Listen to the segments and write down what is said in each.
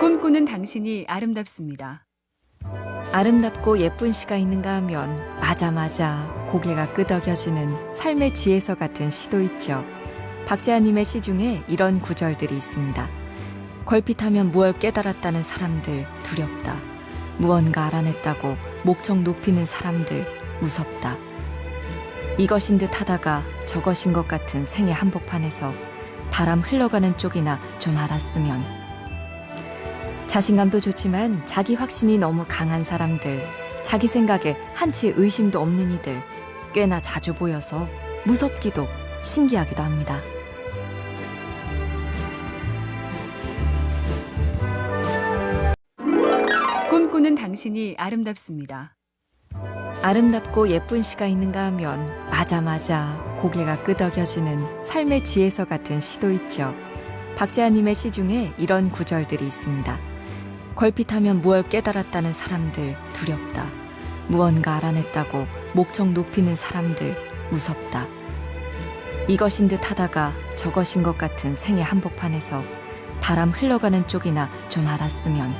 꿈꾸는 당신이 아름답습니다. 아름답고 예쁜 시가 있는가 하면 맞아 고개가 끄덕여지는 삶의 지혜서 같은 시도 있죠. 박재하님의 시 중에 이런 구절들이 있습니다. 걸핏하면 무얼 깨달았다는 사람들 두렵다. 무언가 알아냈다고 목청 높이는 사람들 무섭다. 이것인 듯 하다가 저것인 것 같은 생의 한복판에서 바람 흘러가는 쪽이나 좀 알았으면. 자신감도 좋지만 자기 확신이 너무 강한 사람들, 자기 생각에 한치 의심도 없는 이들 꽤나 자주 보여서 무섭기도 신기하기도 합니다. 꿈꾸는 당신이 아름답습니다. 아름답고 예쁜 시가 있는가 하면 맞아 고개가 끄덕여지는 삶의 지혜서 같은 시도 있죠. 박재하님의 시 중에 이런 구절들이 있습니다. 걸핏하면 무얼 깨달았다는 사람들 두렵다. 무언가 알아냈다고 목청 높이는 사람들 무섭다. 이것인 듯 하다가 저것인 것 같은 생의 한복판에서 바람 흘러가는 쪽이나 좀 알았으면.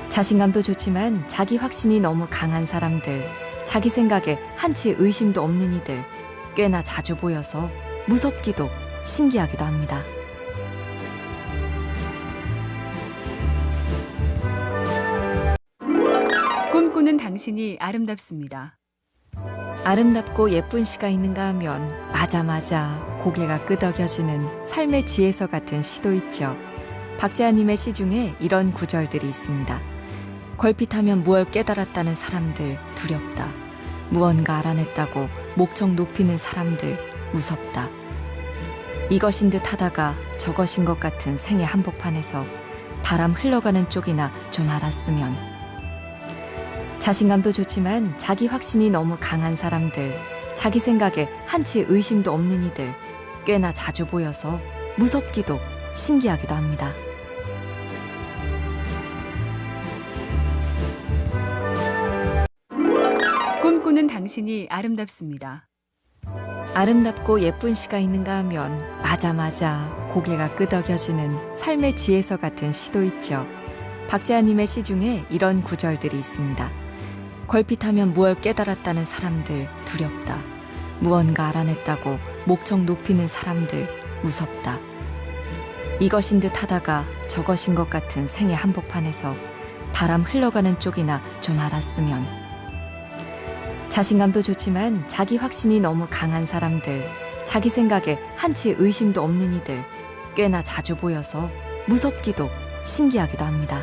자신감도 좋지만 자기 확신이 너무 강한 사람들, 자기 생각에 한치 의심도 없는 이들 꽤나 자주 보여서 무섭기도 신기하기도 합니다. 꿈꾸는 당신이 아름답습니다. 아름답고 예쁜 시가 있는가 하면 맞아 고개가 끄덕여지는 삶의 지혜서 같은 시도 있죠. 박재하님의 시 중에 이런 구절들이 있습니다. 걸핏하면 무얼 깨달았다는 사람들 두렵다. 무언가 알아냈다고 목청 높이는 사람들 무섭다. 이것인 듯 하다가 저것인 것 같은 생의 한복판에서 바람 흘러가는 쪽이나 좀 알았으면. 자신감도 좋지만 자기 확신이 너무 강한 사람들, 자기 생각에 한치 의심도 없는 이들 꽤나 자주 보여서 무섭기도 신기하기도 합니다. 꿈꾸는 당신이 아름답습니다. 아름답고 예쁜 시가 있는가 하면 맞아 고개가 끄덕여지는 삶의 지혜서 같은 시도 있죠. 박재하님의 시 중에 이런 구절들이 있습니다. 걸핏하면 무얼 깨달았다는 사람들 두렵다. 무언가 알아냈다고 목청 높이는 사람들 무섭다. 이것인 듯 하다가 저것인 것 같은 생의 한복판에서 바람 흘러가는 쪽이나 좀 알았으면. 자신감도 좋지만 자기 확신이 너무 강한 사람들, 자기 생각에 한치 의심도 없는 이들 꽤나 자주 보여서 무섭기도 신기하기도 합니다.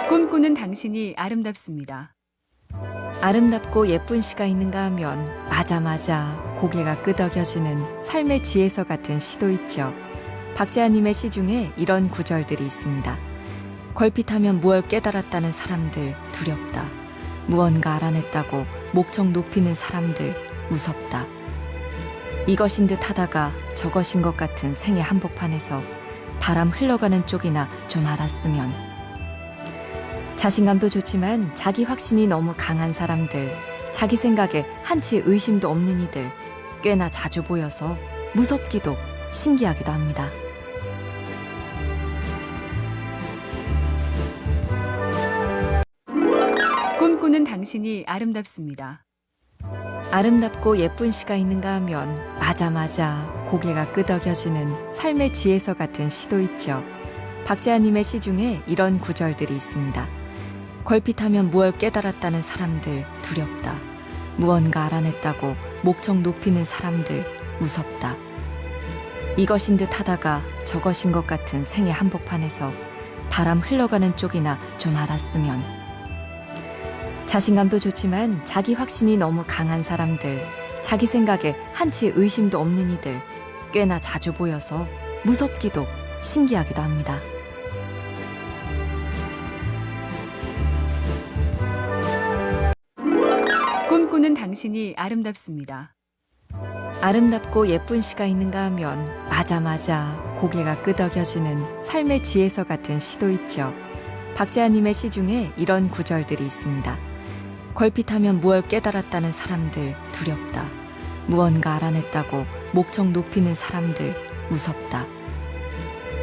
꿈꾸는 당신이 아름답습니다. 아름답고 예쁜 시가 있는가 하면 맞아 고개가 끄덕여지는 삶의 지혜서 같은 시도 있죠. 박재하님의 시 중에 이런 구절들이 있습니다. 걸핏하면 무얼 깨달았다는 사람들 두렵다. 무언가 알아냈다고 목청 높이는 사람들 무섭다. 이것인 듯 하다가 저것인 것 같은 생의 한복판에서 바람 흘러가는 쪽이나 좀 알았으면. 자신감도 좋지만 자기 확신이 너무 강한 사람들, 자기 생각에 한치 의심도 없는 이들 꽤나 자주 보여서 무섭기도 신기하기도 합니다. 꿈꾸는 당신이 아름답습니다. 아름답고 예쁜 시가 있는가 하면 맞아 고개가 끄덕여지는 삶의 지혜서 같은 시도 있죠. 박재하님의 시 중에 이런 구절들이 있습니다. 걸핏하면 무얼 깨달았다는 사람들 두렵다. 무언가 알아냈다고 목청 높이는 사람들 무섭다. 이것인 듯 하다가 저것인 것 같은 생의 한복판에서 바람 흘러가는 쪽이나 좀 알았으면. 자신감도 좋지만 자기 확신이 너무 강한 사람들, 자기 생각에 한치 의심도 없는 이들 꽤나 자주 보여서 무섭기도 신기하기도 합니다. 꿈꾸는 당신이 아름답습니다. 아름답고 예쁜 시가 있는가 하면 맞아 고개가 끄덕여지는 삶의 지혜서 같은 시도 있죠. 박재하님의 시 중에 이런 구절들이 있습니다. 걸핏하면 무얼 깨달았다는 사람들 두렵다. 무언가 알아냈다고 목청 높이는 사람들 무섭다.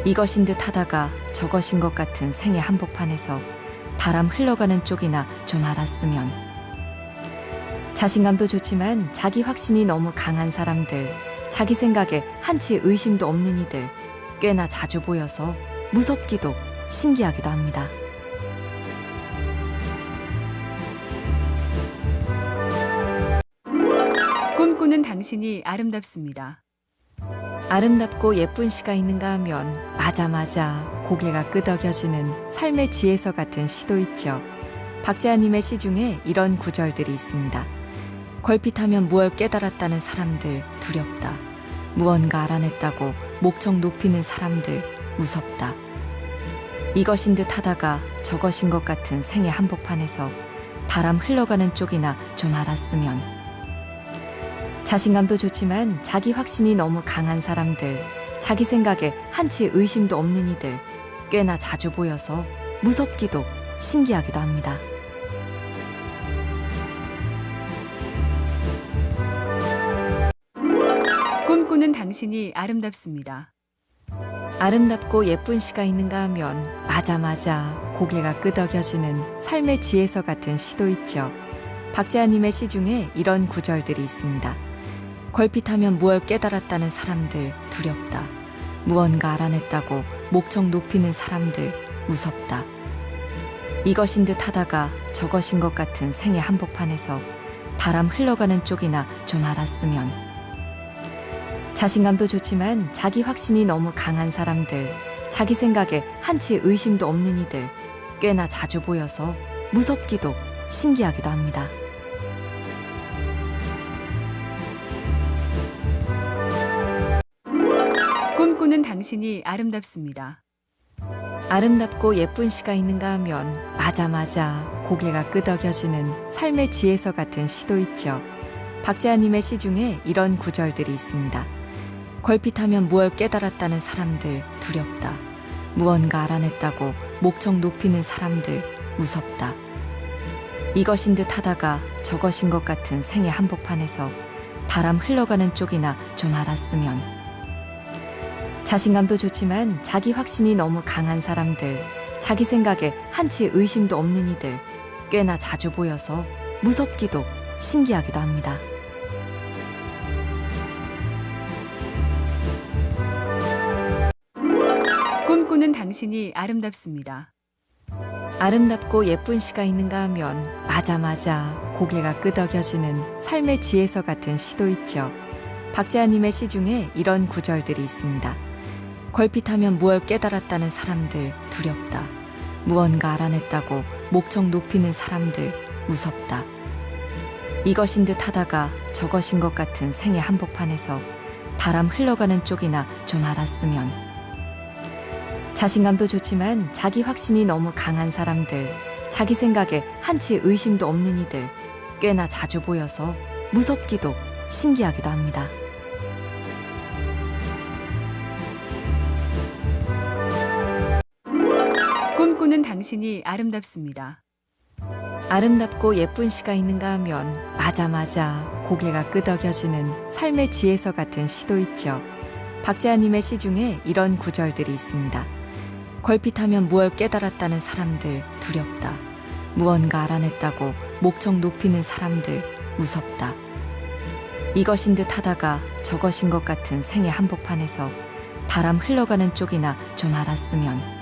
이것인 듯 하다가 저것인 것 같은 생애 한복판에서 바람 흘러가는 쪽이나 좀 알았으면. 자신감도 좋지만 자기 확신이 너무 강한 사람들, 자기 생각에 한치 의심도 없는 이들 꽤나 자주 보여서 무섭기도 신기하기도 합니다. 꿈꾸는 당신이 아름답습니다. 아름답고 예쁜 시가 있는가 하면 맞아 고개가 끄덕여지는 삶의 지혜서 같은 시도 있죠. 박재하님의 시 중에 이런 구절들이 있습니다. 걸핏하면 무얼 깨달았다는 사람들 두렵다. 무언가 알아냈다고 목청 높이는 사람들 무섭다. 이것인 듯 하다가 저것인 것 같은 생애 한복판에서 바람 흘러가는 쪽이나 좀 알았으면. 자신감도 좋지만 자기 확신이 너무 강한 사람들, 자기 생각에 한치 의심도 없는 이들 꽤나 자주 보여서 무섭기도 신기하기도 합니다. 꿈꾸는 당신이 아름답습니다. 아름답고 예쁜 시가 있는가 하면 맞아 고개가 끄덕여지는 삶의 지혜서 같은 시도 있죠. 박재하님의 시 중에 이런 구절들이 있습니다. 걸핏하면 무얼 깨달았다는 사람들 두렵다. 무언가 알아냈다고 목청 높이는 사람들 무섭다. 이것인 듯 하다가 저것인 것 같은 생애 한복판에서 바람 흘러가는 쪽이나 좀 알았으면. 자신감도 좋지만 자기 확신이 너무 강한 사람들, 자기 생각에 한치 의심도 없는 이들 꽤나 자주 보여서 무섭기도 신기하기도 합니다. 꿈꾸는 당신이 아름답습니다. 아름답고 예쁜 시가 있는가 하면 맞아 고개가 끄덕여지는 삶의 지혜서 같은 시도 있죠. 박재하님의 시 중에 이런 구절들이 있습니다. 걸핏하면 무얼 깨달았다는 사람들 두렵다. 무언가 알아냈다고 목청 높이는 사람들 무섭다. 이것인 듯 하다가 저것인 것 같은 생애 한복판에서 바람 흘러가는 쪽이나 좀 알았으면. 자신감도 좋지만 자기 확신이 너무 강한 사람들, 자기 생각에 한치 의심도 없는 이들 꽤나 자주 보여서 무섭기도 신기하기도 합니다. 꿈꾸는 당신이 아름답습니다. 아름답고 예쁜 시가 있는가 하면 맞아 고개가 끄덕여지는 삶의 지혜서 같은 시도 있죠. 박재하님의 시 중에 이런 구절들이 있습니다. 걸핏하면 무얼 깨달았다는 사람들 두렵다. 무언가 알아냈다고 목청 높이는 사람들 무섭다. 이것인 듯 하다가 저것인 것 같은 생애 한복판에서 바람 흘러가는 쪽이나 좀 알았으면. 자신감도 좋지만 자기 확신이 너무 강한 사람들, 자기 생각에 한치 의심도 없는 이들 꽤나 자주 보여서 무섭기도 신기하기도 합니다. 꿈꾸는 당신이 아름답습니다. 아름답고 예쁜 시가 있는가 하면 맞아 고개가 끄덕여지는 삶의 지혜서 같은 시도 있죠. 박재하님의 시 중에 이런 구절들이 있습니다. 걸핏하면 무얼 깨달았다는 사람들 두렵다. 무언가 알아냈다고 목청 높이는 사람들 무섭다. 이것인 듯 하다가 저것인 것 같은 생애 한복판에서 바람 흘러가는 쪽이나 좀 알았으면.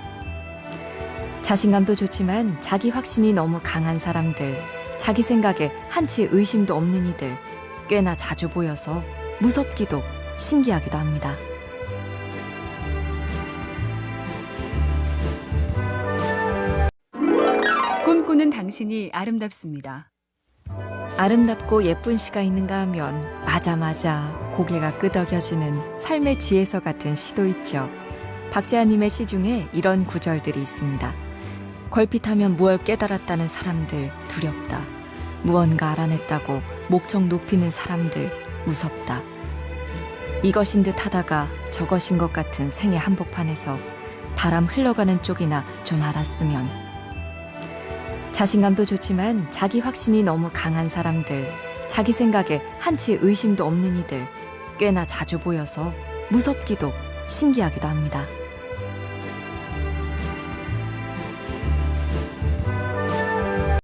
자신감도 좋지만 자기 확신이 너무 강한 사람들, 자기 생각에 한치 의심도 없는 이들 꽤나 자주 보여서 무섭기도 신기하기도 합니다. 꿈꾸는 당신이 아름답습니다. 아름답고 예쁜 시가 있는가 하면 맞아 고개가 끄덕여지는 삶의 지혜서 같은 시도 있죠. 박재하님의 시 중에 이런 구절들이 있습니다. 걸핏하면 무얼 깨달았다는 사람들 두렵다. 무언가 알아냈다고 목청 높이는 사람들 무섭다. 이것인 듯 하다가 저것인 것 같은 생애 한복판에서 바람 흘러가는 쪽이나 좀 알았으면. 자신감도 좋지만 자기 확신이 너무 강한 사람들, 자기 생각에 한치 의심도 없는 이들 꽤나 자주 보여서 무섭기도 신기하기도 합니다.